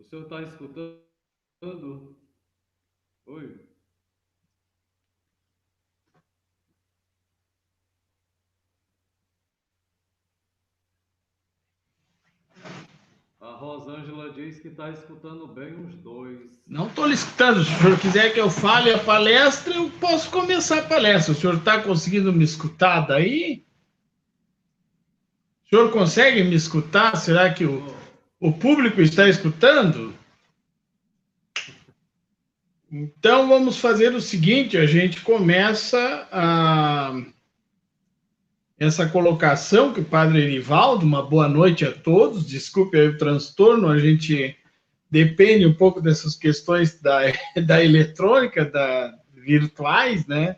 O senhor está escutando? Oi? A Rosângela diz que está escutando bem os dois. Não estou lhe escutando. Se o senhor quiser que eu fale a palestra, eu posso começar a palestra. O senhor está conseguindo me escutar daí? O senhor consegue me escutar? Será que o público está escutando? Então vamos fazer o seguinte: a gente começa essa colocação que o padre Erivaldo, uma boa noite a todos, desculpe aí o transtorno, a gente depende um pouco dessas questões da eletrônica, virtuais, né?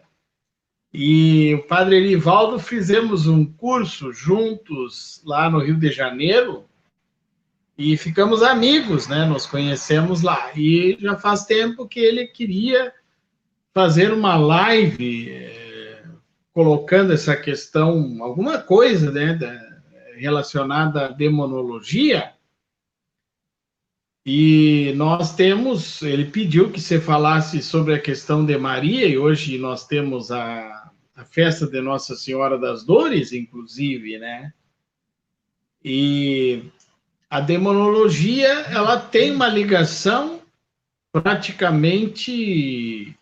E o padre Erivaldo fizemos um curso juntos lá no Rio de Janeiro e ficamos amigos, né? Nos conhecemos lá. E já faz tempo que ele queria fazer uma live colocando essa questão, alguma coisa, né, relacionada à demonologia. E nós temos, ele pediu que você falasse sobre a questão de Maria, e hoje nós temos a festa de Nossa Senhora das Dores, inclusive, né? E a demonologia, ela tem uma ligação praticamente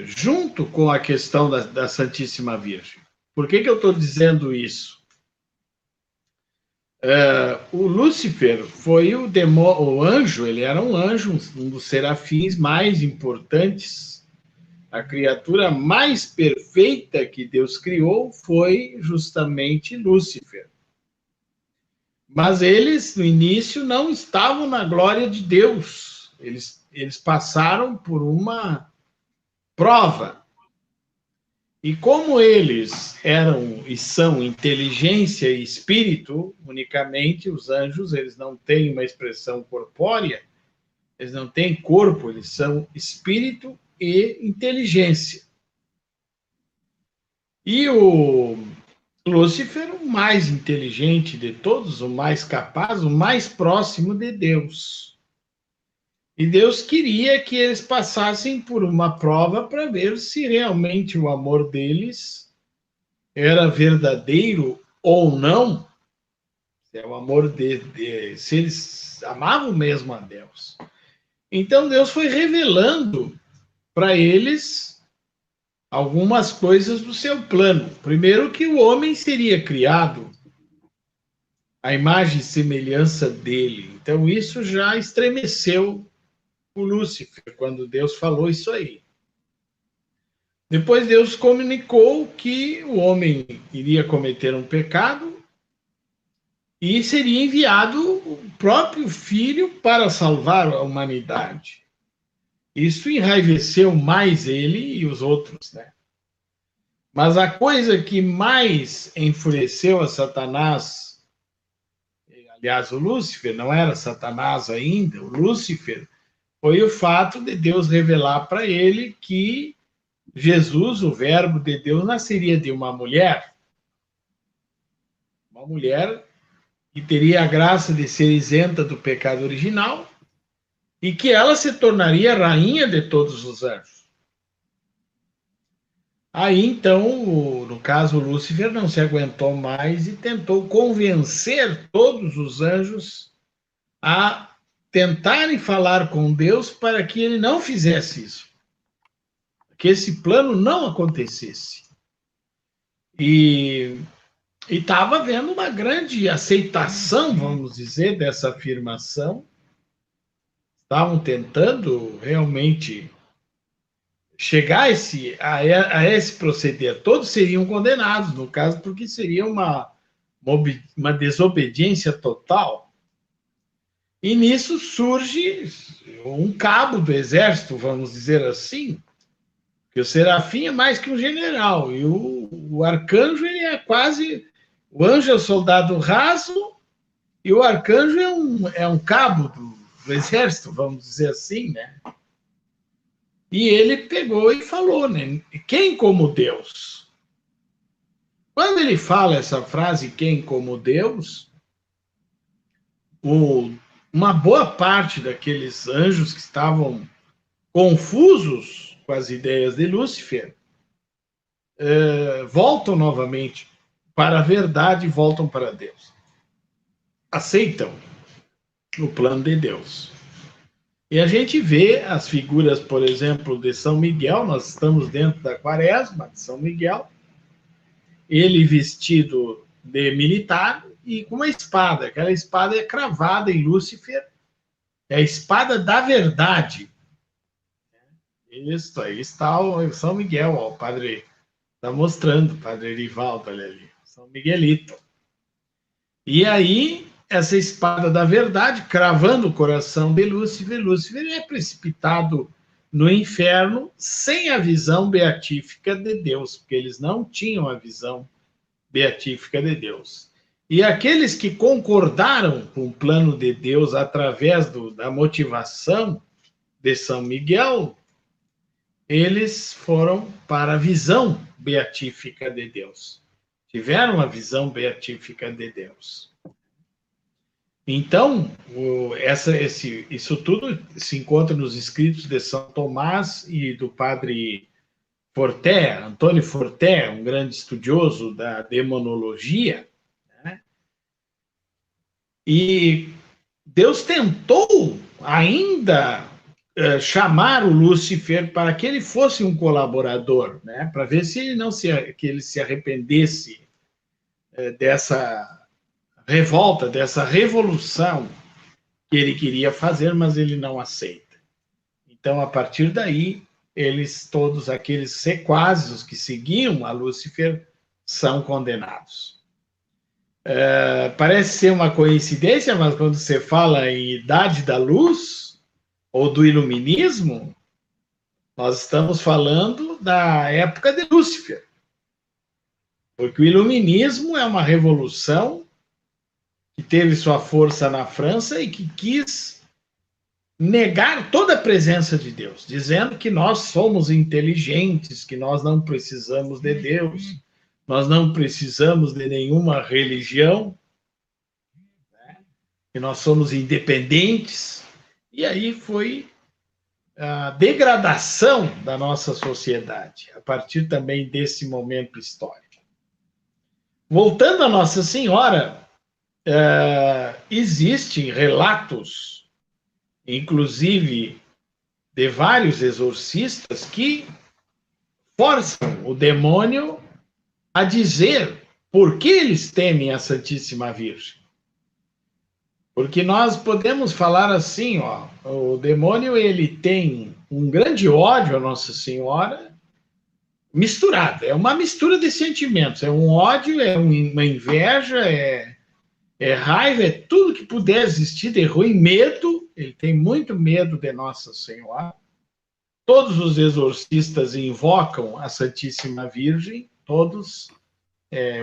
junto com a questão da Santíssima Virgem. Por que eu estou dizendo isso? O Lúcifer foi o anjo, ele era um anjo, um dos serafins mais importantes. A criatura mais perfeita que Deus criou foi justamente Lúcifer. Mas eles, no início, não estavam na glória de Deus. Eles passaram por uma prova. E como eles eram e são inteligência e espírito, unicamente, os anjos, eles não têm uma expressão corpórea, eles não têm corpo, eles são espírito e inteligência. E o Lúcifer, o mais inteligente de todos, o mais capaz, o mais próximo de Deus. E Deus queria que eles passassem por uma prova para ver se realmente o amor deles era verdadeiro ou não, se é o amor se eles amavam mesmo a Deus. Então Deus foi revelando para eles algumas coisas do seu plano. Primeiro, que o homem seria criado à imagem e semelhança dele. Então isso já estremeceu o Lúcifer quando Deus falou isso aí. Depois Deus comunicou que o homem iria cometer um pecado e seria enviado o próprio Filho para salvar a humanidade. Isso enraiveceu mais ele e os outros, né? Mas a coisa que mais enfureceu a Satanás, aliás, o Lúcifer, não era Satanás ainda, o Lúcifer, foi o fato de Deus revelar para ele que Jesus, o Verbo de Deus, nasceria de uma mulher que teria a graça de ser isenta do pecado original e que ela se tornaria rainha de todos os anjos. Aí, então, no caso, Lúcifer não se aguentou mais e tentou convencer todos os anjos a tentarem falar com Deus para que ele não fizesse isso, que esse plano não acontecesse. E estava havendo uma grande aceitação, vamos dizer, dessa afirmação. Estavam tentando realmente chegar a esse proceder. Todos seriam condenados, no caso, porque seria uma desobediência total. E nisso surge um cabo do exército, vamos dizer assim, que o serafim é mais que um general, e o arcanjo ele é quase... O anjo é o soldado raso, e o arcanjo é um cabo do exército, vamos dizer assim, né? E ele pegou e falou, né? Quem como Deus? Quando ele fala essa frase, quem como Deus, o uma boa parte daqueles anjos que estavam confusos com as ideias de Lúcifer voltam novamente para a verdade e voltam para Deus. Aceitam o plano de Deus. E a gente vê as figuras, por exemplo, de São Miguel. Nós estamos dentro da quaresma de São Miguel, ele vestido de militar e com uma espada. Aquela espada é cravada em Lúcifer, é a espada da verdade. Isso, aí está o São Miguel, ó, o padre está mostrando, o padre Erivaldo, olha ali, São Miguelito. E aí, essa espada da verdade, cravando o coração de Lúcifer, Lúcifer é precipitado no inferno sem a visão beatífica de Deus, porque eles não tinham a visão beatífica de Deus. E aqueles que concordaram com o plano de Deus através da motivação de São Miguel, eles foram para a visão beatífica de Deus. Tiveram a visão beatífica de Deus. Então, isso tudo se encontra nos escritos de São Tomás e do padre Forté, Antônio Forté, um grande estudioso da demonologia, né? E Deus tentou ainda chamar o Lúcifer para que ele fosse um colaborador, né? Para ver se ele se arrependesse dessa revolta, dessa revolução que ele queria fazer, mas ele não aceita. Então, a partir daí, todos aqueles sequazes, os que seguiam a Lúcifer, são condenados. Parece ser uma coincidência, mas quando você fala em Idade da Luz, ou do Iluminismo, nós estamos falando da época de Lúcifer. Porque o Iluminismo é uma revolução que teve sua força na França e que quis negar toda a presença de Deus, dizendo que nós somos inteligentes, que nós não precisamos de Deus, nós não precisamos de nenhuma religião, né? Que nós somos independentes. E aí foi a degradação da nossa sociedade, a partir também desse momento histórico. Voltando a Nossa Senhora, existem relatos, inclusive de vários exorcistas, que forçam o demônio a dizer por que eles temem a Santíssima Virgem. Porque nós podemos falar assim, ó, o demônio ele tem um grande ódio a Nossa Senhora misturado, é uma mistura de sentimentos, é um ódio, é uma inveja, é raiva, é tudo que puder existir de ruim, medo, ele tem muito medo de Nossa Senhora. Todos os exorcistas invocam a Santíssima Virgem, todos,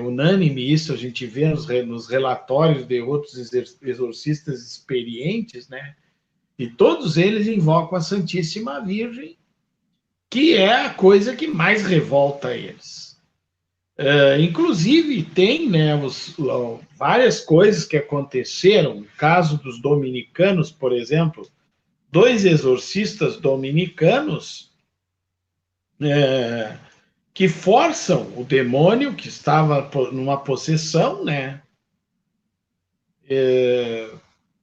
unânime isso, a gente vê nos relatórios de outros exorcistas experientes, né? E todos eles invocam a Santíssima Virgem, que é a coisa que mais revolta eles. Inclusive, tem, né, várias coisas que aconteceram. No caso dos dominicanos, por exemplo, 2 exorcistas dominicanos que forçam o demônio, que estava numa possessão, né?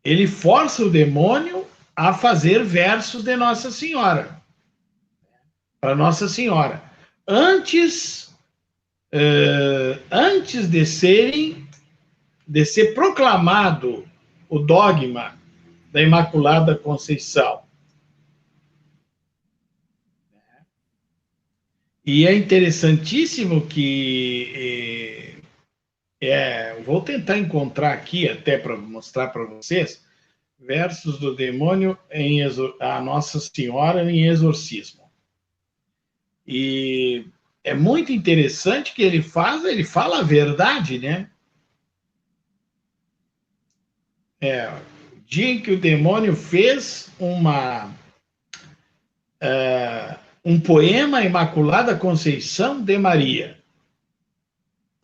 Ele força o demônio a fazer versos de Nossa Senhora, para Nossa Senhora, antes de ser proclamado o dogma da Imaculada Conceição. E é interessantíssimo que vou tentar encontrar aqui até para mostrar para vocês versos do demônio a Nossa Senhora em exorcismo. E é muito interessante que ele fala a verdade, né? O dia em que o demônio fez um poema à Imaculada Conceição de Maria.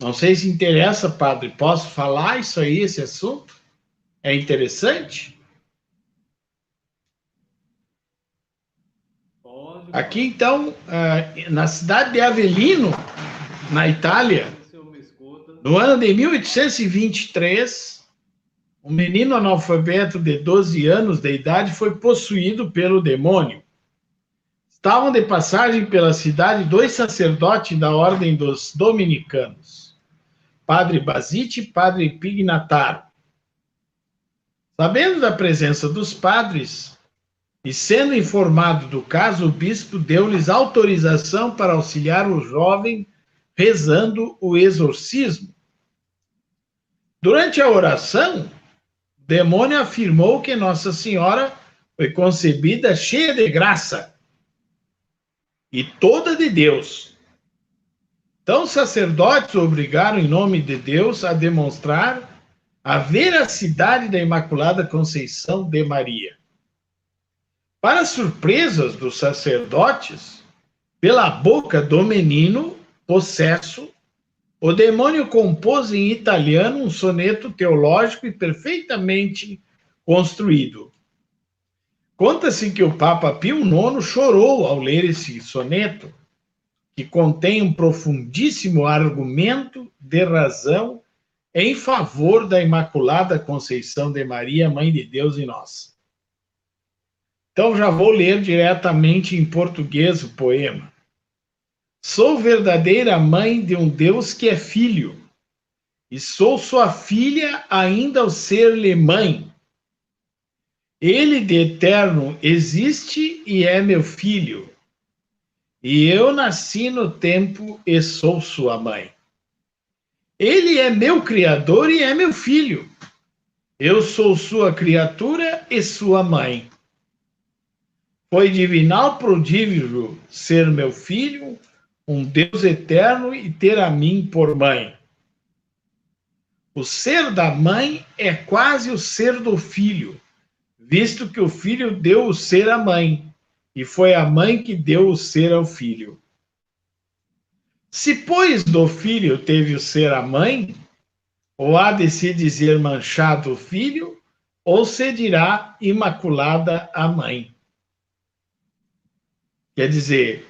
Não sei se interessa, padre, posso falar isso aí, esse assunto? É interessante? Aqui, então, na cidade de Avellino, na Itália, no ano de 1823, um menino analfabeto de 12 anos de idade foi possuído pelo demônio. Estavam de passagem pela cidade 2 sacerdotes da ordem dos dominicanos, Padre Basite e Padre Pignataro. Sabendo da presença dos padres e sendo informado do caso, o bispo deu-lhes autorização para auxiliar o jovem rezando o exorcismo. Durante a oração, o demônio afirmou que Nossa Senhora foi concebida cheia de graça e toda de Deus. Então, os sacerdotes o obrigaram, em nome de Deus, a demonstrar a veracidade da Imaculada Conceição de Maria. Para surpresas dos sacerdotes, pela boca do menino possesso, o demônio compôs em italiano um soneto teológico e perfeitamente construído. Conta-se que o Papa Pio IX chorou ao ler esse soneto, que contém um profundíssimo argumento de razão em favor da Imaculada Conceição de Maria, Mãe de Deus e nossa. Então já vou ler diretamente em português o poema. Sou verdadeira mãe de um Deus que é filho, e sou sua filha ainda ao ser-lhe mãe. Ele de eterno existe e é meu filho, e eu nasci no tempo e sou sua mãe. Ele é meu criador e é meu filho. Eu sou sua criatura e sua mãe. Foi divinal prodígio ser meu filho, um Deus eterno e ter a mim por mãe. O ser da mãe é quase o ser do filho, visto que o filho deu o ser à mãe, e foi a mãe que deu o ser ao filho. Se, pois, do filho teve o ser a mãe, ou há de se dizer manchado o filho, ou se dirá imaculada a mãe. Quer dizer,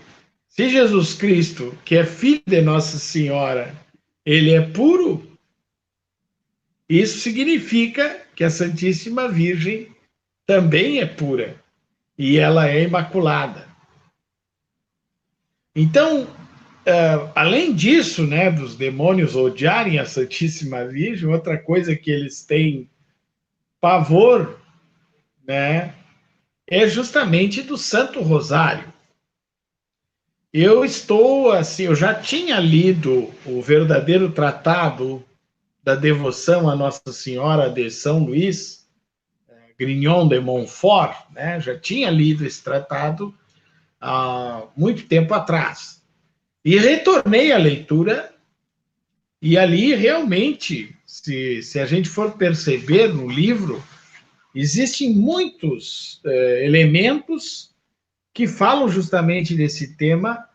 se Jesus Cristo, que é filho de Nossa Senhora, ele é puro, isso significa que a Santíssima Virgem também é pura, e ela é imaculada. Então, além disso, né, dos demônios odiarem a Santíssima Virgem, outra coisa que eles têm pavor, né, é justamente do Santo Rosário. Eu já tinha lido o verdadeiro tratado da devoção a Nossa Senhora de São Luís, Grignon de Montfort, né, já tinha lido esse tratado há muito tempo atrás. E retornei à leitura, e ali realmente, se a gente for perceber no livro, existem muitos elementos que falam justamente desse tema,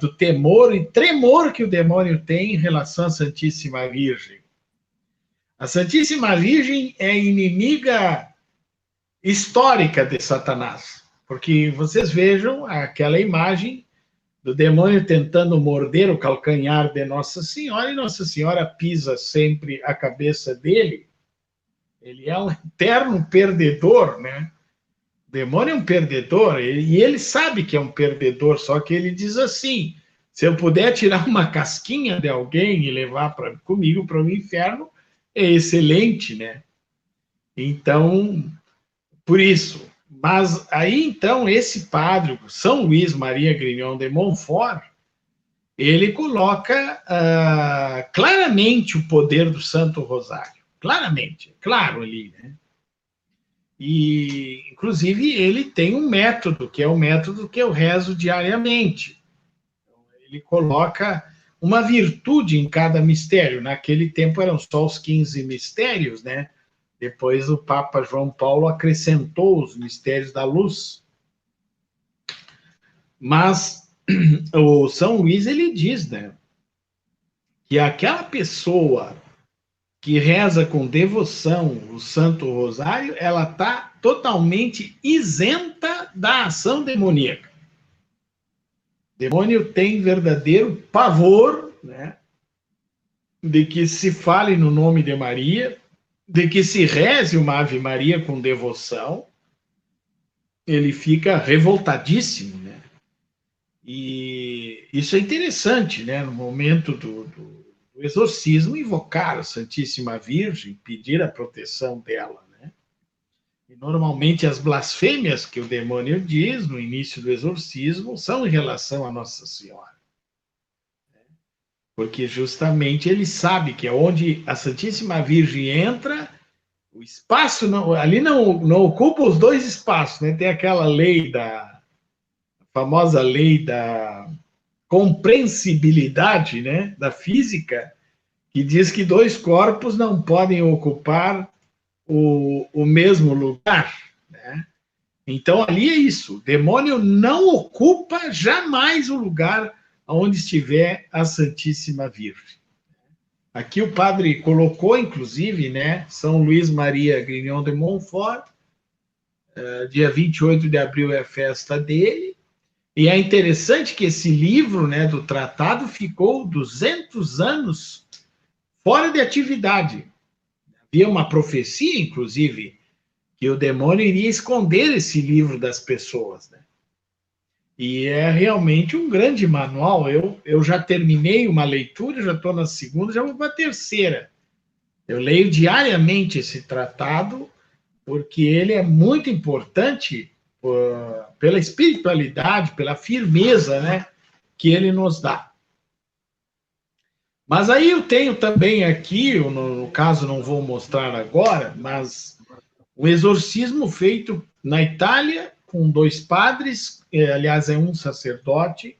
do temor e tremor que o demônio tem em relação à Santíssima Virgem. A Santíssima Virgem é inimiga histórica de Satanás, porque vocês vejam aquela imagem do demônio tentando morder o calcanhar de Nossa Senhora, e Nossa Senhora pisa sempre a cabeça dele. Ele é um eterno perdedor, né? O demônio é um perdedor, e ele sabe que é um perdedor, só que ele diz assim, se eu puder tirar uma casquinha de alguém e levar comigo para o inferno, é excelente, né? Então, por isso. Mas aí, então, esse padre, São Luís Maria Grignon de Montfort, ele coloca claramente o poder do Santo Rosário. Claramente, claro ali, né? E, inclusive, ele tem um método, que é o método que eu rezo diariamente. Ele coloca uma virtude em cada mistério. Naquele tempo eram só os 15 mistérios, né? Depois o Papa João Paulo acrescentou os mistérios da luz. Mas o São Luís, ele diz, né, que aquela pessoa que reza com devoção o Santo Rosário, ela está totalmente isenta da ação demoníaca. demônio tem verdadeiro pavor, né, de que se fale no nome de Maria, de que se reze uma Ave Maria com devoção. Ele fica revoltadíssimo, né? E isso é interessante, né? No momento do exorcismo, invocar a Santíssima Virgem, pedir a proteção dela, né? E normalmente as blasfêmias que o demônio diz no início do exorcismo são em relação a Nossa Senhora. Porque justamente ele sabe que é onde a Santíssima Virgem entra, o espaço não, ali não ocupa os dois espaços, né? Tem aquela lei a famosa lei da compreensibilidade, né, da física, que diz que dois corpos não podem ocupar o mesmo lugar, né? Então ali é isso, o demônio não ocupa jamais o lugar onde estiver a Santíssima Virgem. Aqui o padre colocou, inclusive, né, São Luís Maria Grignon de Montfort, dia 28 de abril é a festa dele, e é interessante que esse livro, né, do tratado ficou 200 anos fora de atividade. Havia uma profecia, inclusive, que o demônio iria esconder esse livro das pessoas, né? E é realmente um grande manual. Eu já terminei uma leitura, já estou na segunda, já vou para a terceira. Eu leio diariamente esse tratado, porque ele é muito importante pela espiritualidade, pela firmeza, né, que ele nos dá. Mas aí eu tenho também aqui, no caso não vou mostrar agora, mas o exorcismo feito na Itália com dois padres, aliás, é um sacerdote,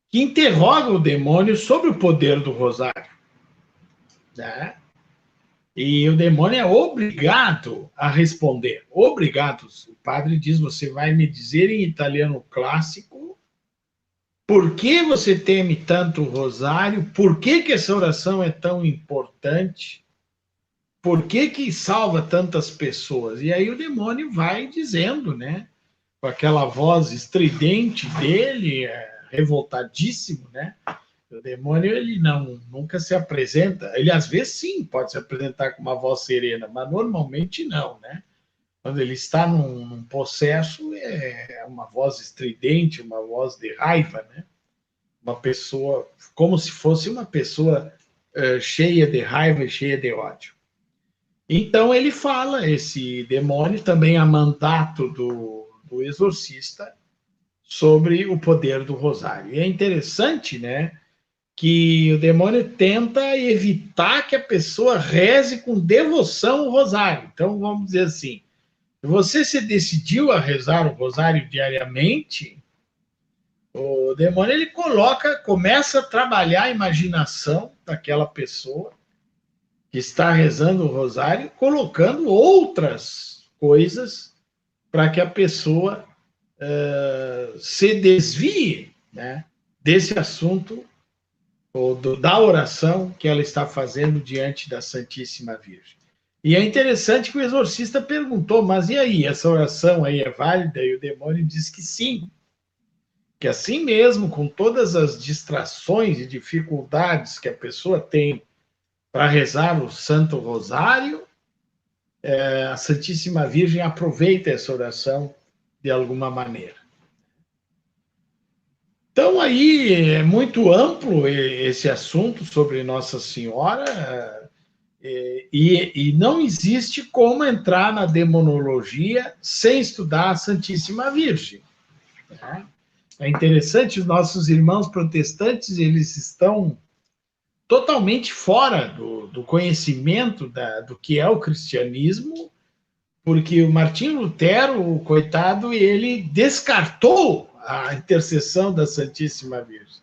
que interroga o demônio sobre o poder do rosário, né? E o demônio é obrigado a responder. Obrigado. O padre diz, você vai me dizer em italiano clássico por que você teme tanto o rosário, por que essa oração é tão importante, por que salva tantas pessoas. E aí o demônio vai dizendo, né, com aquela voz estridente dele, revoltadíssimo, né? O demônio, ele nunca se apresenta. Ele, às vezes, sim, pode se apresentar com uma voz serena, mas normalmente não, né? Quando ele está num possesso, é uma voz estridente, uma voz de raiva, né? Uma pessoa, como se fosse uma pessoa cheia de raiva e cheia de ódio. Então, ele fala, esse demônio, também a mandato do exorcista, sobre o poder do rosário. E é interessante, né, que o demônio tenta evitar que a pessoa reze com devoção o rosário. Então, vamos dizer assim, se você se decidiu a rezar o rosário diariamente, o demônio ele começa a trabalhar a imaginação daquela pessoa que está rezando o rosário, colocando outras coisas para que a pessoa se desvie, né, desse assunto ou da oração que ela está fazendo diante da Santíssima Virgem. E é interessante que o exorcista perguntou, mas e aí, essa oração aí é válida? E o demônio diz que sim, que assim mesmo, com todas as distrações e dificuldades que a pessoa tem para rezar o Santo Rosário, a Santíssima Virgem aproveita essa oração de alguma maneira. Então, aí é muito amplo esse assunto sobre Nossa Senhora, e não existe como entrar na demonologia sem estudar a Santíssima Virgem. É interessante, os nossos irmãos protestantes, eles estão totalmente fora do conhecimento do que é o cristianismo, porque o Martinho Lutero, o coitado, ele descartou a intercessão da Santíssima Virgem.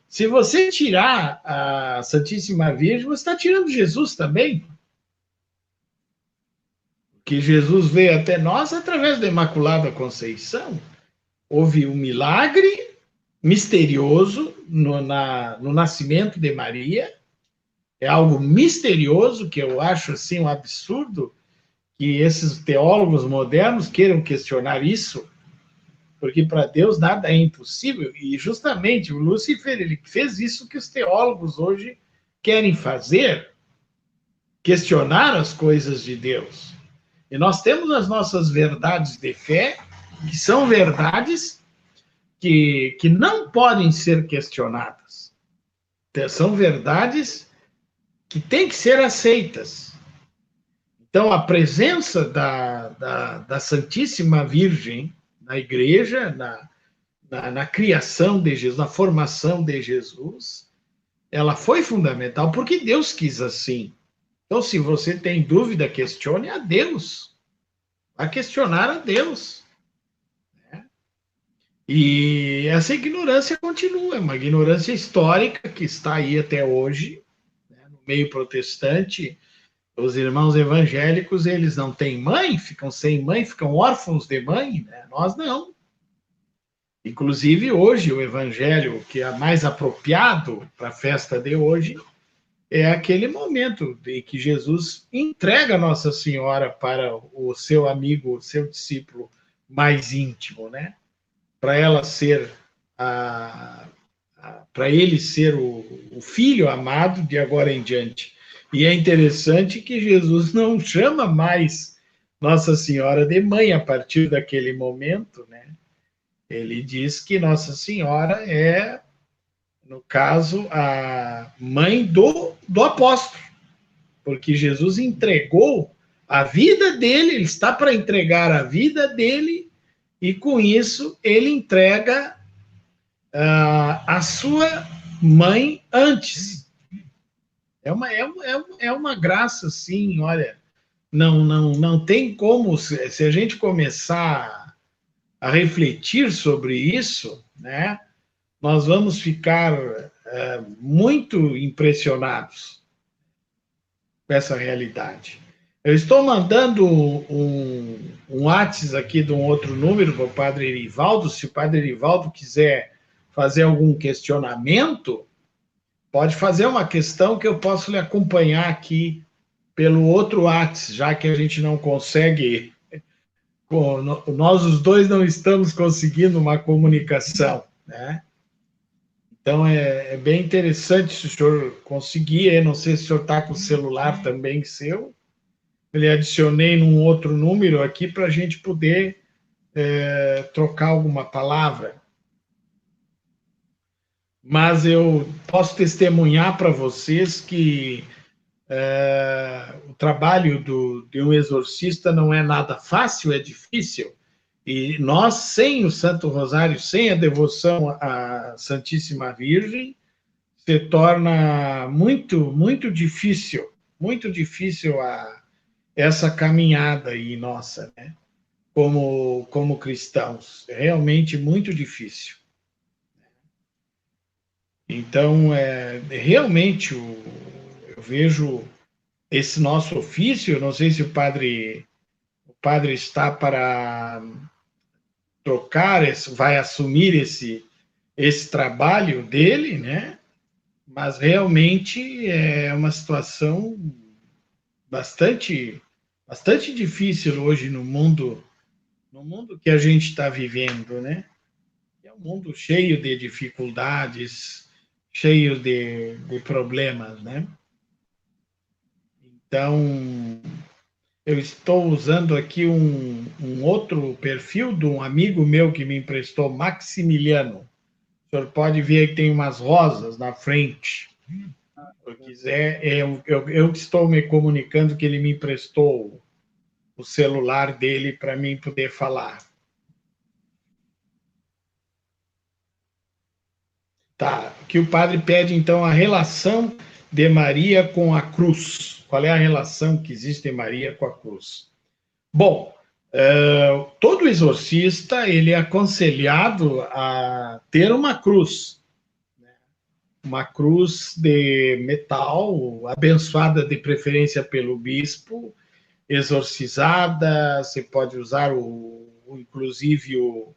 Se você tirar a Santíssima Virgem, você está tirando Jesus também. Que Jesus veio até nós através da Imaculada Conceição. Houve um milagre misterioso no nascimento de Maria. É algo misterioso que eu acho assim um absurdo que esses teólogos modernos queiram questionar isso, porque para Deus nada é impossível, e justamente o Lúcifer, ele fez isso que os teólogos hoje querem fazer, questionar as coisas de Deus. E nós temos as nossas verdades de fé, que são verdades que não podem ser questionadas. São verdades que têm que ser aceitas. Então, a presença da Santíssima Virgem na igreja, na criação de Jesus, na formação de Jesus, ela foi fundamental, porque Deus quis assim. Então, se você tem dúvida, questione a Deus. Vai questionar a Deus. E essa ignorância continua, é uma ignorância histórica que está aí até hoje, né, no meio protestante. Os irmãos evangélicos, eles não têm mãe, ficam sem mãe, ficam órfãos de mãe, né? Nós não. Inclusive, hoje, o evangelho que é mais apropriado para a festa de hoje é aquele momento em que Jesus entrega Nossa Senhora para o seu amigo, o seu discípulo mais íntimo, né? Para ela ser para ele ser o filho amado de agora em diante. E é interessante que Jesus não chama mais Nossa Senhora de mãe a partir daquele momento, né? Ele diz que Nossa Senhora é, no caso, a mãe do apóstolo, porque Jesus entregou a vida dele, ele está para entregar a vida dele, e com isso ele entrega a sua mãe antes. É uma graça, sim, olha, não tem como, se a gente começar a refletir sobre isso, né, nós vamos ficar muito impressionados com essa realidade. Eu estou mandando um WhatsApp aqui de um outro número para o Padre Erivaldo. Se o Padre Erivaldo quiser fazer algum questionamento, pode fazer uma questão que eu posso lhe acompanhar aqui pelo outro WhatsApp, já que a gente não consegue, nós os dois não estamos conseguindo uma comunicação, né? Então, é bem interessante se o senhor conseguir. Eu não sei se o senhor está com o celular também seu. Eu lhe adicionei num outro número aqui para a gente poder trocar alguma palavra. Mas eu posso testemunhar para vocês que o trabalho de um exorcista não é nada fácil, é difícil. E nós, sem o Santo Rosário, sem a devoção à Santíssima Virgem, se torna muito difícil essa caminhada aí nossa, né? Como cristãos. É realmente muito difícil. Então, realmente, eu vejo esse nosso ofício, não sei se o padre está para trocar, vai assumir esse trabalho dele, né? Mas realmente é uma situação bastante difícil hoje no mundo que a gente está vivendo, né? É um mundo cheio de dificuldades, cheio de problemas, né? Então, eu estou usando aqui um outro perfil de um amigo meu que me emprestou, Maximiliano. O senhor pode ver que tem umas rosas na frente. Se quiser, eu estou me comunicando que ele me emprestou o celular dele para mim poder falar. Tá, que o padre pede, então, a relação de Maria com a cruz. Qual é a relação que existe de Maria com a cruz? Bom, todo exorcista, ele é aconselhado a ter uma cruz de metal, abençoada de preferência pelo bispo, exorcizada. Você pode usar inclusive o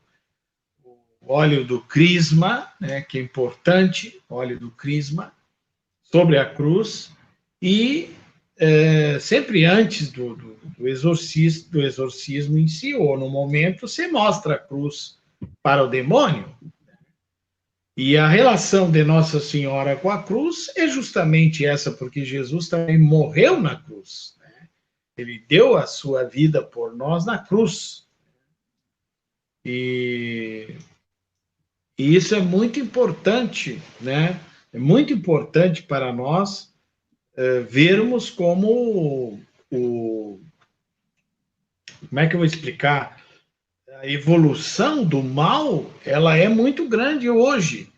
óleo do crisma, né, que é importante, óleo do crisma, sobre a cruz, e sempre antes do exorcismo em si, ou no momento, você mostra a cruz para o demônio. E a relação de Nossa Senhora com a cruz é justamente essa, porque Jesus também morreu na cruz, né? Ele deu a sua vida por nós na cruz. E isso é muito importante, né? É muito importante para nós vermos como como é que eu vou explicar? A evolução do mal, ela é muito grande hoje,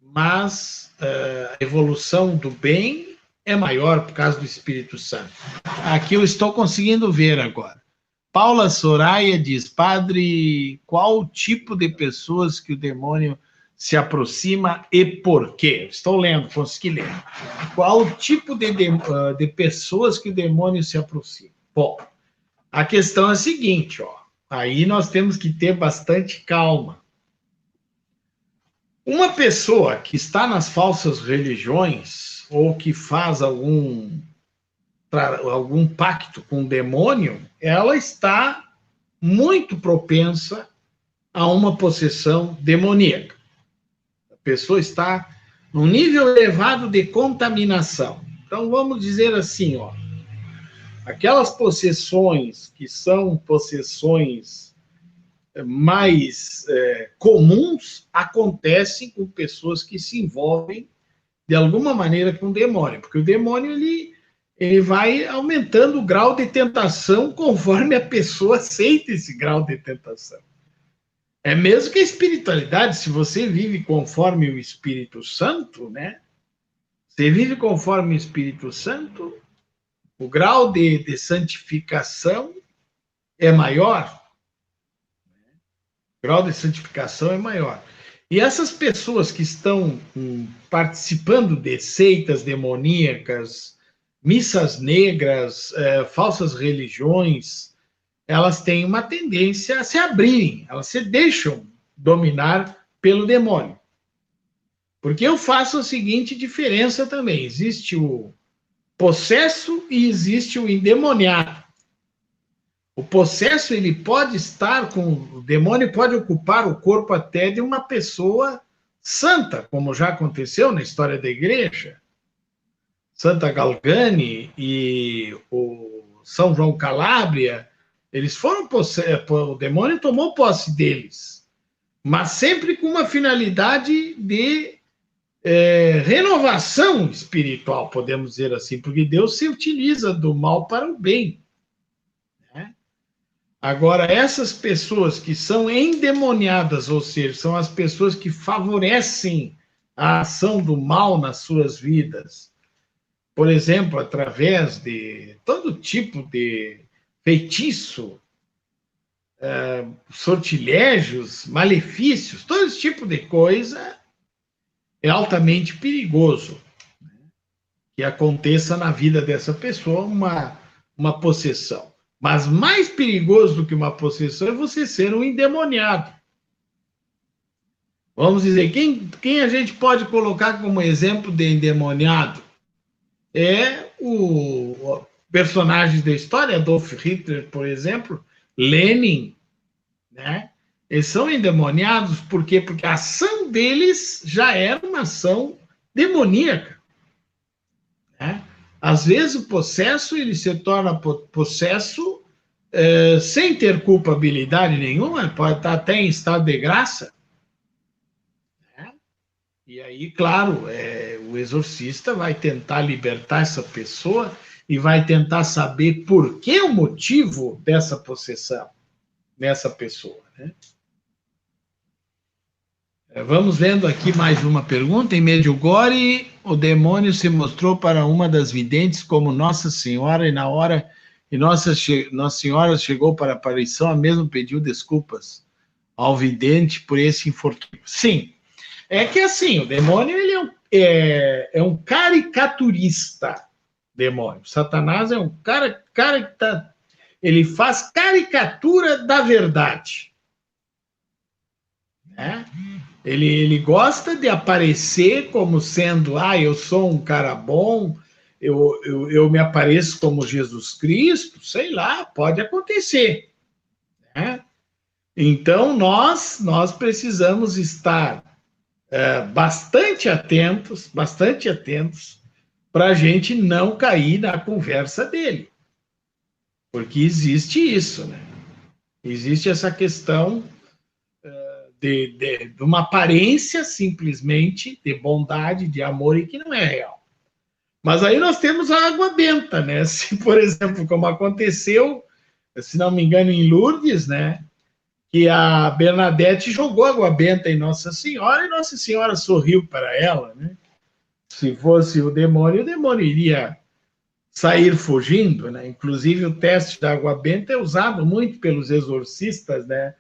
mas a evolução do bem é maior por causa do Espírito Santo. Aqui eu estou conseguindo ver agora. Paula Soraya diz, padre, qual o tipo de pessoas que o demônio se aproxima e por quê? Estou lendo, consegui ler. Qual o tipo de pessoas que o demônio se aproxima? Bom, a questão é a seguinte, ó. Aí nós temos que ter bastante calma. Uma pessoa que está nas falsas religiões ou que faz algum pacto com o demônio, ela está muito propensa a uma possessão demoníaca. A pessoa está num nível elevado de contaminação. Então, vamos dizer assim, ó, aquelas possessões que são possessões mais comuns acontecem com pessoas que se envolvem de alguma maneira com o demônio, porque o demônio ele vai aumentando o grau de tentação conforme a pessoa aceita esse grau de tentação. É mesmo que a espiritualidade, se você vive conforme o Espírito Santo, né? Você vive conforme o Espírito Santo, o grau de santificação é maior. O grau de santificação é maior. E essas pessoas que estão participando de seitas demoníacas, missas negras, falsas religiões, elas têm uma tendência a se abrirem, elas se deixam dominar pelo demônio. Porque eu faço a seguinte diferença também: existe o possesso e existe o endemoniado. O possesso, ele pode estar com... O demônio pode ocupar o corpo até de uma pessoa santa, como já aconteceu na história da igreja. Santa Galgani e o São João Calábria, eles foram possessos, o demônio tomou posse deles, mas sempre com uma finalidade de renovação espiritual, podemos dizer assim, porque Deus se utiliza do mal para o bem. Né? Agora, essas pessoas que são endemoniadas, ou seja, são as pessoas que favorecem a ação do mal nas suas vidas, por exemplo, através de todo tipo de feitiço, sortilégios, malefícios, todo esse tipo de coisa é altamente perigoso, né? Que aconteça na vida dessa pessoa uma possessão. Mas mais perigoso do que uma possessão é você ser um endemoniado. Vamos dizer, quem a gente pode colocar como exemplo de endemoniado? É o personagens da história, Adolf Hitler, por exemplo, Lenin, né? Eles são endemoniados, por quê? Porque a ação deles já era uma ação demoníaca. Né? Às vezes o possesso, ele se torna possesso sem ter culpabilidade nenhuma, pode estar até em estado de graça. Né? E aí, claro, o exorcista vai tentar libertar essa pessoa e vai tentar saber por que o motivo dessa possessão nessa pessoa. Né? Vamos vendo aqui mais uma pergunta. Em Medjugorje, o demônio se mostrou para uma das videntes como Nossa Senhora, e na hora que Nossa Senhora chegou para a aparição, a mesma pediu desculpas ao vidente por esse infortúnio. Sim, é que assim, o demônio ele é um caricaturista. Demônio. Satanás é um cara que tá, ele faz caricatura da verdade. Né? Ele gosta de aparecer como sendo, eu sou um cara bom, eu me apareço como Jesus Cristo, sei lá, pode acontecer. Né? Então, nós precisamos estar bastante atentos para a gente não cair na conversa dele. Porque existe isso, né? Existe essa questão de uma aparência simplesmente de bondade, de amor, e que não é real. Mas aí nós temos a água benta, né? Se, por exemplo, como aconteceu, se não me engano, em Lourdes, né? Que a Bernadette jogou água benta em Nossa Senhora e Nossa Senhora sorriu para ela, né? Se fosse o demônio iria sair fugindo, né? Inclusive o teste da água benta é usado muito pelos exorcistas, né?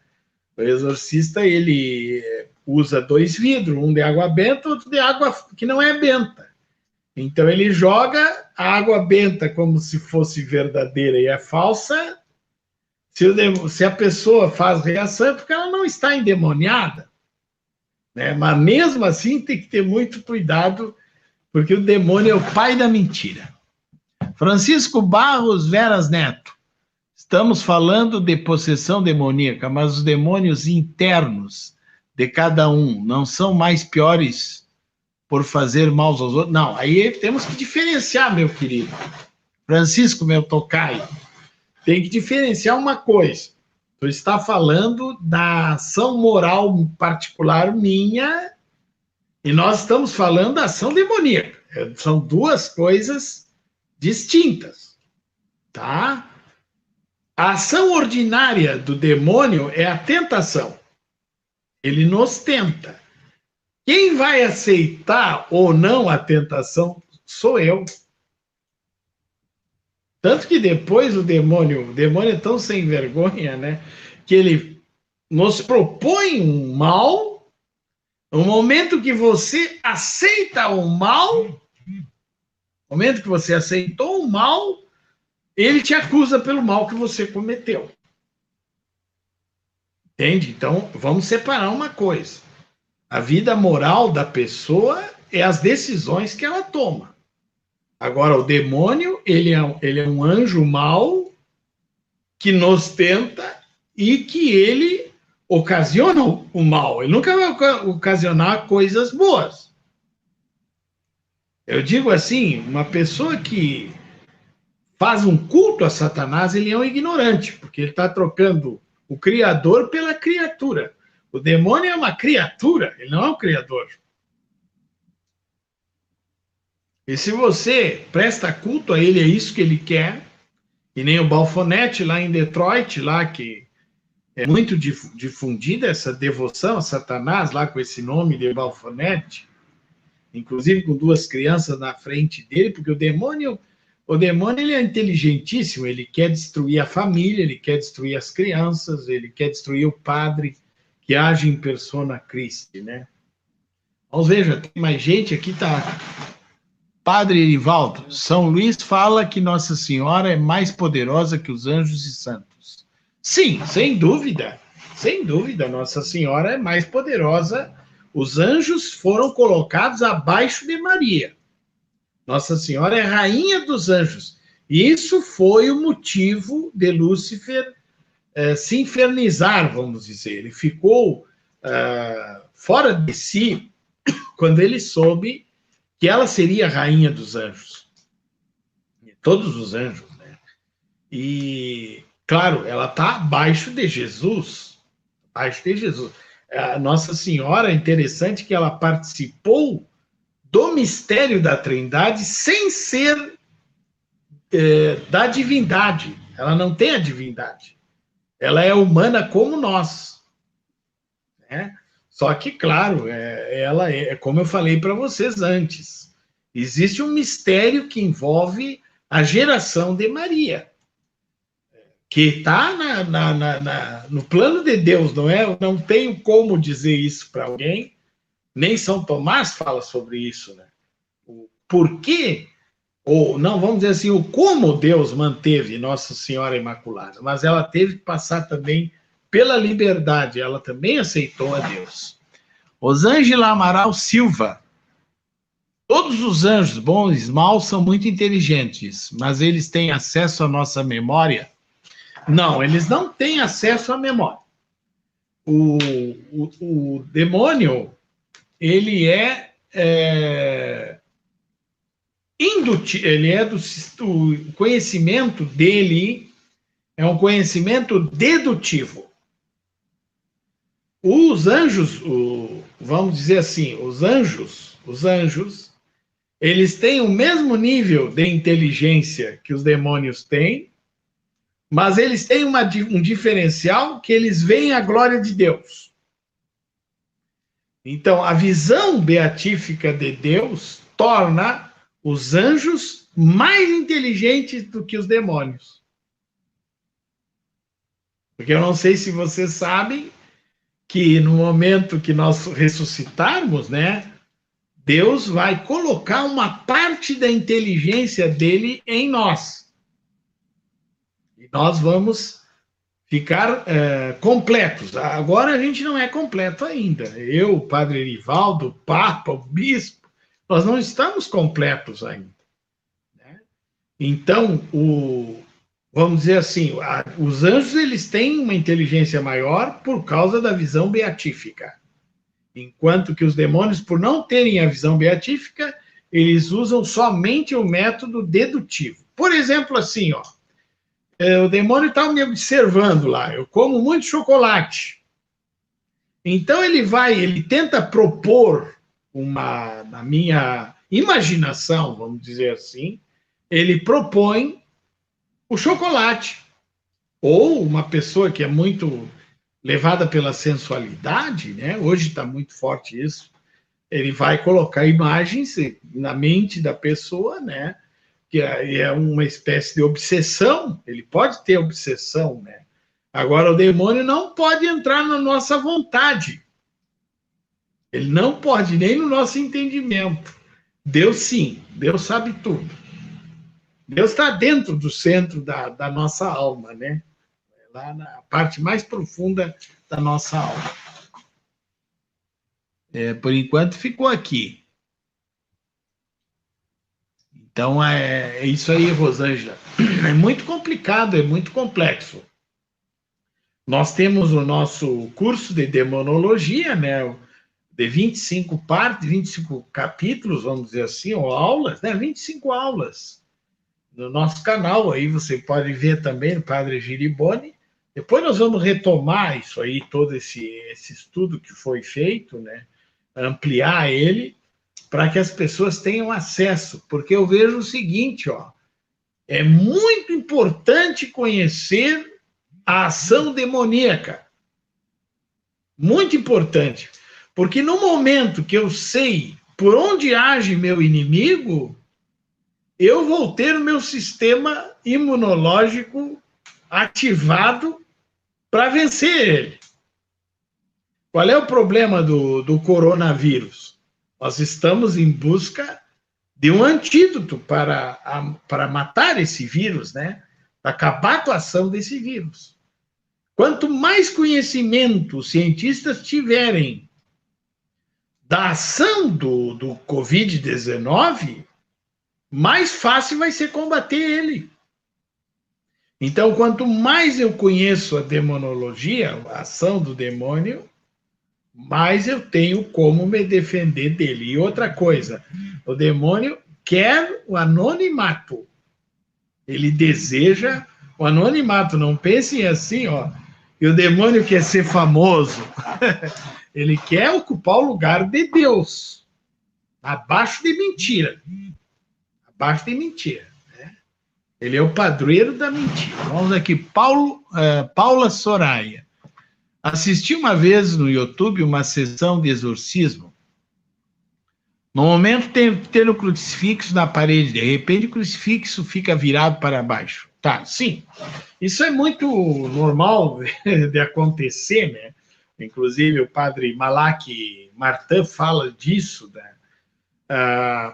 O exorcista, ele usa 2 vidros, um de água benta, outro de água que não é benta. Então ele joga a água benta como se fosse verdadeira e é falsa. Se a pessoa faz reação, é porque ela não está endemoniada, né? Mas mesmo assim tem que ter muito cuidado, porque o demônio é o pai da mentira. Francisco Barros Veras Neto. Estamos falando de possessão demoníaca, mas os demônios internos de cada um não são mais piores por fazer mal aos outros? Não, aí temos que diferenciar, meu querido. Francisco, meu tocaio, tem que diferenciar uma coisa. Tu está falando da ação moral particular minha e nós estamos falando da ação demoníaca. São 2 coisas distintas, tá? A ação ordinária do demônio é a tentação. Ele nos tenta. Quem vai aceitar ou não a tentação sou eu. Tanto que depois o demônio é tão sem vergonha, né? Que ele nos propõe um mal. No momento que você aceita o mal, no momento que você aceitou o mal, ele te acusa pelo mal que você cometeu. Entende? Então, vamos separar uma coisa. A vida moral da pessoa é as decisões que ela toma. Agora, o demônio, ele é um anjo mau que nos tenta e que ele ocasiona o mal. Ele nunca vai ocasionar coisas boas. Eu digo assim, uma pessoa que faz um culto a Satanás, ele é um ignorante, porque ele está trocando o Criador pela criatura. O demônio é uma criatura, ele não é um criador. E se você presta culto a ele, é isso que ele quer, e nem o Balfonete lá em Detroit, lá que é muito difundida essa devoção a Satanás, lá com esse nome de Balfonete, inclusive com 2 crianças na frente dele, porque o demônio ele é inteligentíssimo, ele quer destruir a família, ele quer destruir as crianças, ele quer destruir o padre que age em persona Christi, né? Vamos ver, já tem mais gente aqui, tá? Padre Erivaldo, São Luís fala que Nossa Senhora é mais poderosa que os anjos e santos. Sim, sem dúvida, Nossa Senhora é mais poderosa. Os anjos foram colocados abaixo de Maria. Nossa Senhora é rainha dos anjos. E isso foi o motivo de Lúcifer se infernizar, vamos dizer. Ele ficou fora de si quando ele soube que ela seria a rainha dos anjos. Todos os anjos, né? E, claro, ela está abaixo de Jesus. Abaixo de Jesus. A Nossa Senhora, é interessante que ela participou do mistério da Trindade sem ser da divindade. Ela não tem a divindade. Ela é humana como nós, né? Só que, claro, ela é, como eu falei para vocês antes, existe um mistério que envolve a geração de Maria, que está no plano de Deus, não é? Eu não tenho como dizer isso para alguém, nem São Tomás fala sobre isso, né? O porquê, ou não, vamos dizer assim, o como Deus manteve Nossa Senhora Imaculada, mas ela teve que passar também pela liberdade, ela também aceitou a Deus. Rosângela Amaral Silva. Todos os anjos, bons e maus, são muito inteligentes, mas eles têm acesso à nossa memória? Não, eles não têm acesso à memória. o demônio, ele ele é o conhecimento dele é um conhecimento dedutivo. Os anjos, vamos dizer assim, os anjos, eles têm o mesmo nível de inteligência que os demônios têm, mas eles têm um diferencial que eles veem a glória de Deus. Então, a visão beatífica de Deus torna os anjos mais inteligentes do que os demônios. Porque eu não sei se vocês sabem que no momento que nós ressuscitarmos, né, Deus vai colocar uma parte da inteligência dele em nós. E nós vamos ficar completos. Agora a gente não é completo ainda. Eu, o Padre Erivaldo, o Papa, o Bispo, nós não estamos completos ainda. Né? Então, vamos dizer assim, os anjos eles têm uma inteligência maior por causa da visão beatífica. Enquanto que os demônios, por não terem a visão beatífica, eles usam somente o método dedutivo. Por exemplo, assim, ó, o demônio está me observando lá, eu como muito chocolate. Então ele tenta propor na minha imaginação, vamos dizer assim, ele propõe o chocolate. Ou uma pessoa que é muito levada pela sensualidade, né? Hoje está muito forte isso, ele vai colocar imagens na mente da pessoa, né? Que é uma espécie de obsessão, ele pode ter obsessão, né? Agora, o demônio não pode entrar na nossa vontade. Ele não pode, nem no nosso entendimento. Deus sim, Deus sabe tudo. Deus está dentro do centro da nossa alma, né? Lá na parte mais profunda da nossa alma. Por enquanto ficou aqui. Então é isso aí, Rosângela. É muito complicado, é muito complexo. Nós temos o nosso curso de demonologia, né? De 25 partes, 25 capítulos, vamos dizer assim, ou aulas, né? 25 aulas. No nosso canal, aí você pode ver também, o Padre Giriboni. Depois nós vamos retomar isso aí, todo esse estudo que foi feito, né? Ampliar ele, para que as pessoas tenham acesso. Porque eu vejo o seguinte, ó, é muito importante conhecer a ação demoníaca. Muito importante. Porque no momento que eu sei por onde age meu inimigo, eu vou ter o meu sistema imunológico ativado para vencer ele. Qual é o problema do coronavírus? Nós estamos em busca de um antídoto para matar esse vírus, né? Para acabar com a ação desse vírus. Quanto mais conhecimento os cientistas tiverem da ação do Covid-19, mais fácil vai ser combater ele. Então, quanto mais eu conheço a demonologia, a ação do demônio, mais eu tenho como me defender dele. E outra coisa, o demônio quer o anonimato. Ele deseja o anonimato. Não pensem assim, ó, que o demônio quer ser famoso. Ele quer ocupar o lugar de Deus. Abaixo de mentira. Abaixo de mentira. Né? Ele é o padroeiro da mentira. Vamos aqui, Paula Soraya. Assisti uma vez no YouTube uma sessão de exorcismo. No momento tem o crucifixo na parede, de repente o crucifixo fica virado para baixo. Tá, sim. Isso é muito normal de acontecer, né? Inclusive o padre Malak Martin fala disso, né?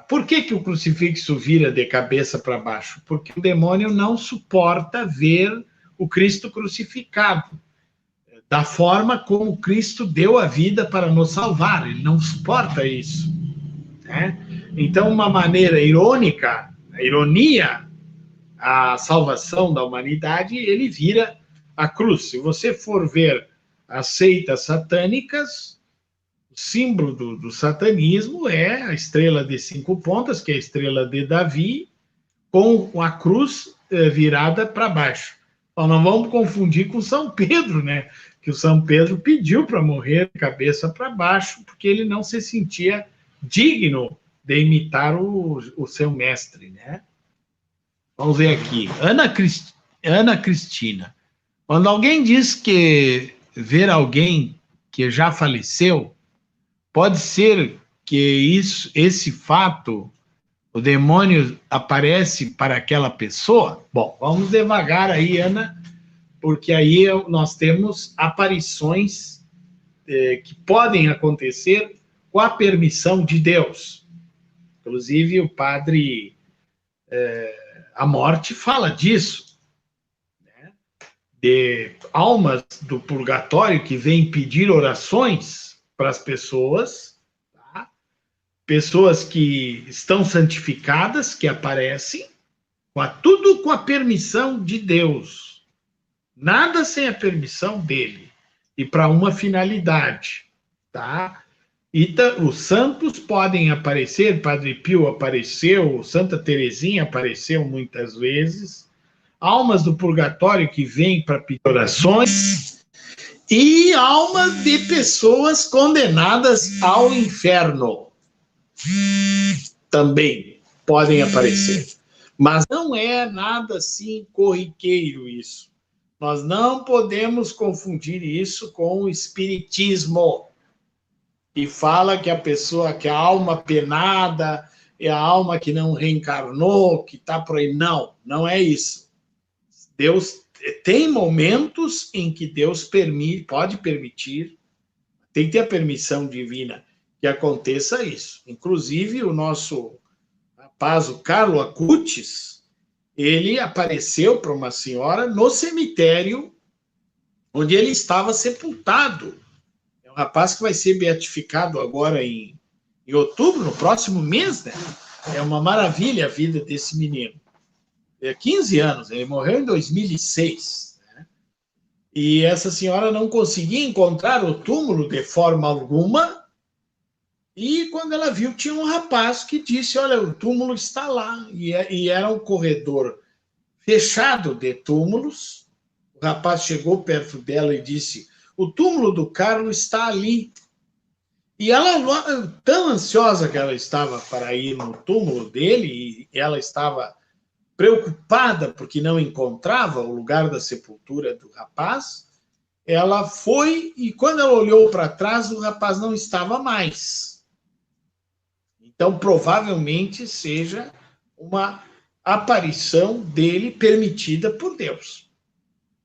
Por que o crucifixo vira de cabeça para baixo? Porque o demônio não suporta ver o Cristo crucificado da forma como Cristo deu a vida para nos salvar. Ele não suporta isso. Né? Então, uma maneira irônica, a ironia, a salvação da humanidade, ele vira a cruz. Se você for ver as seitas satânicas, o símbolo do satanismo é a estrela de 5 pontas, que é a estrela de Davi, com a cruz virada para baixo. Então, não vamos confundir com São Pedro, né? Que o São Pedro pediu para morrer de cabeça para baixo, porque ele não se sentia digno de imitar o seu mestre, né? Vamos ver aqui. Ana Cristina. Quando alguém diz que ver alguém que já faleceu, pode ser que esse fato, o demônio aparece para aquela pessoa? Bom, vamos devagar aí, Ana, porque aí nós temos aparições que podem acontecer com a permissão de Deus. Inclusive, o padre A Morte fala disso, né? De almas do purgatório que vêm pedir orações para as pessoas, tá? Pessoas que estão santificadas, que aparecem, tudo com a permissão de Deus, nada sem a permissão dele, e para uma finalidade, tá? E os santos podem aparecer, Padre Pio apareceu, Santa Teresinha apareceu muitas vezes, almas do purgatório que vêm para pedir orações, e almas de pessoas condenadas ao inferno também podem aparecer. Mas não é nada assim corriqueiro isso. Nós não podemos confundir isso com o espiritismo, que fala que que a alma penada é a alma que não reencarnou, que está por aí. Não, não é isso. Deus tem momentos em que Deus pode permitir, tem que ter a permissão divina que aconteça isso. Inclusive, o nosso rapaz, o Carlo Acutis, ele apareceu para uma senhora no cemitério onde ele estava sepultado. É um rapaz que vai ser beatificado agora em outubro, no próximo mês, né? É uma maravilha a vida desse menino. 15 anos, ele morreu em 2006. Né? E essa senhora não conseguia encontrar o túmulo de forma alguma, e quando ela viu, tinha um rapaz que disse, olha, o túmulo está lá, e era um corredor fechado de túmulos. O rapaz chegou perto dela e disse, o túmulo do Carlos está ali. E ela, tão ansiosa que ela estava para ir no túmulo dele, e ela estava preocupada porque não encontrava o lugar da sepultura do rapaz, ela foi e quando ela olhou para trás, o rapaz não estava mais. Então, provavelmente seja uma aparição dele permitida por Deus.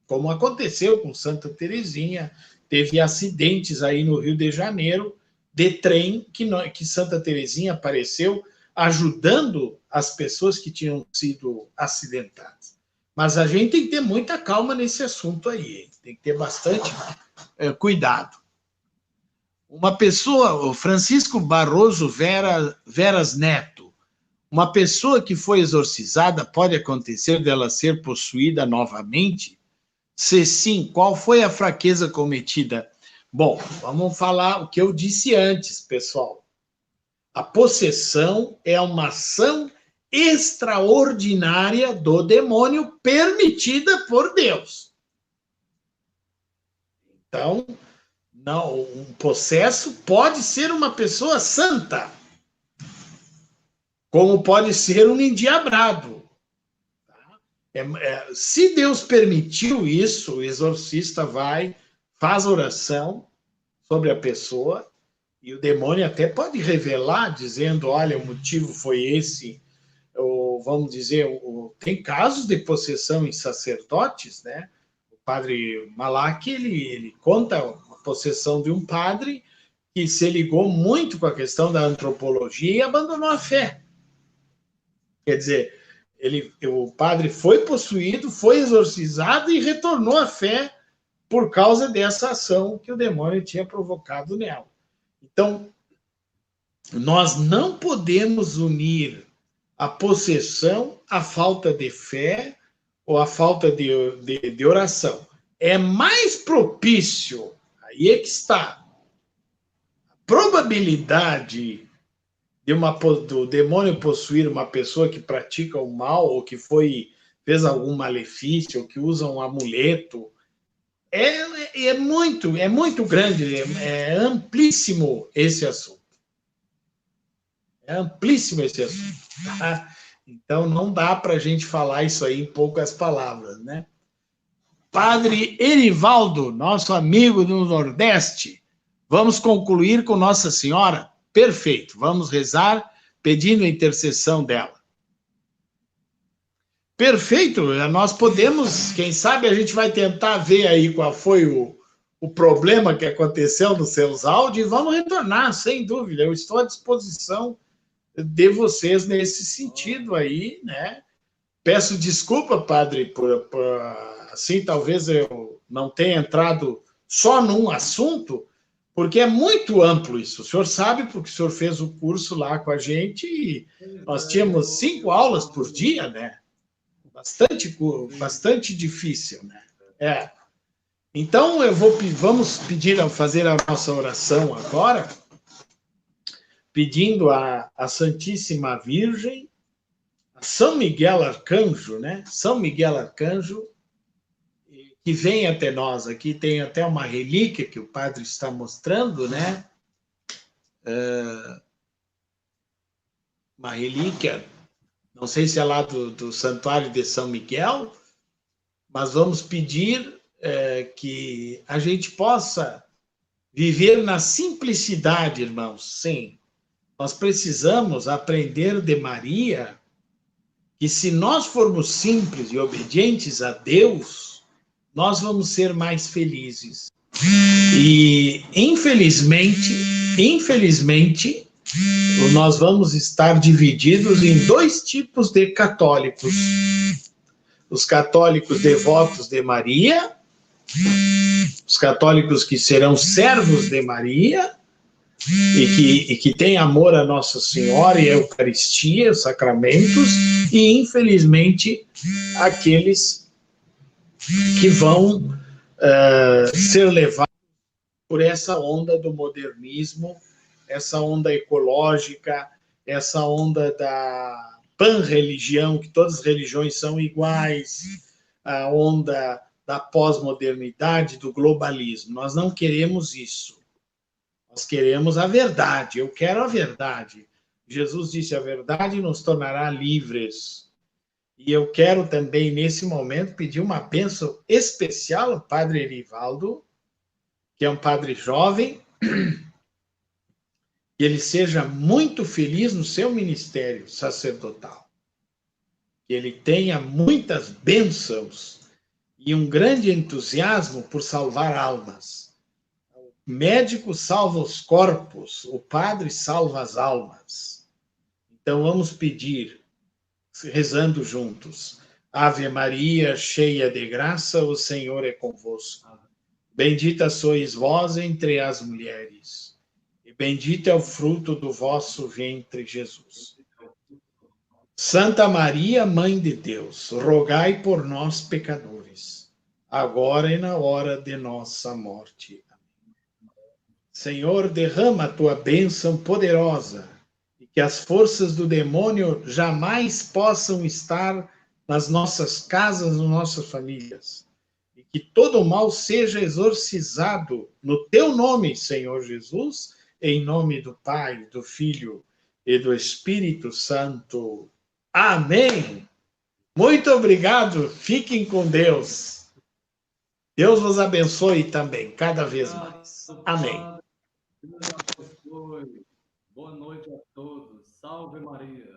Como aconteceu com Santa Teresinha, teve acidentes aí no Rio de Janeiro de trem que Santa Teresinha apareceu ajudando as pessoas que tinham sido acidentadas. Mas a gente tem que ter muita calma nesse assunto aí, hein? Tem que ter bastante cuidado. Uma pessoa, o Francisco Barroso Veras Neto, uma pessoa que foi exorcizada, pode acontecer dela ser possuída novamente? Se sim, qual foi a fraqueza cometida? Bom, vamos falar o que eu disse antes, pessoal. A possessão é uma ação extraordinária do demônio permitida por Deus. Então, não, um possesso pode ser uma pessoa santa, como pode ser um endiabrado. Se Deus permitiu isso, o exorcista vai, faz oração sobre a pessoa, e o demônio até pode revelar, dizendo, olha, o motivo foi esse, ou vamos dizer, tem casos de possessão em sacerdotes, né? O padre Malak, ele conta a possessão de um padre que se ligou muito com a questão da antropologia e abandonou a fé. Quer dizer, o padre foi possuído, foi exorcizado e retornou à fé por causa dessa ação que o demônio tinha provocado nela. Então, nós não podemos unir a possessão à falta de fé ou à falta de oração. É mais propício Aí é que está. A probabilidade do demônio possuir uma pessoa que pratica o mal, ou que fez algum malefício, ou que usa um amuleto, é muito grande, é amplíssimo esse assunto. É amplíssimo esse assunto. Tá? Então, não dá para a gente falar isso aí em poucas palavras, né? Padre Erivaldo, nosso amigo do Nordeste, vamos concluir com Nossa Senhora? Perfeito, vamos rezar pedindo a intercessão dela. Perfeito, nós podemos, quem sabe a gente vai tentar ver aí qual foi o problema que aconteceu nos seus áudios e vamos retornar, sem dúvida. Eu estou à disposição de vocês nesse sentido aí, né? Peço desculpa, padre, por assim talvez eu não tenha entrado só num assunto, porque é muito amplo isso. O senhor sabe, porque o senhor fez o curso lá com a gente e nós tínhamos 5 aulas por dia, né? Bastante difícil, né? Então, vamos fazer a nossa oração agora, pedindo à Santíssima Virgem, a São Miguel Arcanjo, né? São Miguel Arcanjo, que vem até nós. Aqui tem até uma relíquia que o padre está mostrando, né? Uma relíquia, não sei se é lá do Santuário de São Miguel, mas vamos pedir que a gente possa viver na simplicidade, irmãos. Sim, nós precisamos aprender de Maria que se nós formos simples e obedientes a Deus, nós vamos ser mais felizes. E, infelizmente, nós vamos estar divididos em 2 tipos de católicos. Os católicos devotos de Maria, os católicos que serão servos de Maria e que têm amor a Nossa Senhora e a Eucaristia, os sacramentos, e, infelizmente, aqueles que vão ser levados por essa onda do modernismo, essa onda ecológica, essa onda da pan-religião, que todas as religiões são iguais, a onda da pós-modernidade, do globalismo. Nós não queremos isso. Nós queremos a verdade. Eu quero a verdade. Jesus disse: a verdade nos tornará livres. E eu quero também, nesse momento, pedir uma bênção especial ao padre Erivaldo, que é um padre jovem, que ele seja muito feliz no seu ministério sacerdotal. Que ele tenha muitas bênçãos e um grande entusiasmo por salvar almas. O médico salva os corpos, o padre salva as almas. Então vamos pedir, rezando juntos: Ave Maria, cheia de graça, o Senhor é convosco. Bendita sois vós entre as mulheres, e bendito é o fruto do vosso ventre, Jesus. Santa Maria, Mãe de Deus, rogai por nós, pecadores, agora e na hora de nossa morte. Amém. Senhor, derrama a tua bênção poderosa, e que as forças do demônio jamais possam estar nas nossas casas, nas nossas famílias. E que todo o mal seja exorcizado no teu nome, Senhor Jesus, em nome do Pai, do Filho e do Espírito Santo. Amém. Muito obrigado. Fiquem com Deus. Deus vos abençoe também, cada vez mais. Amém. Boa noite a todos. Salve Maria.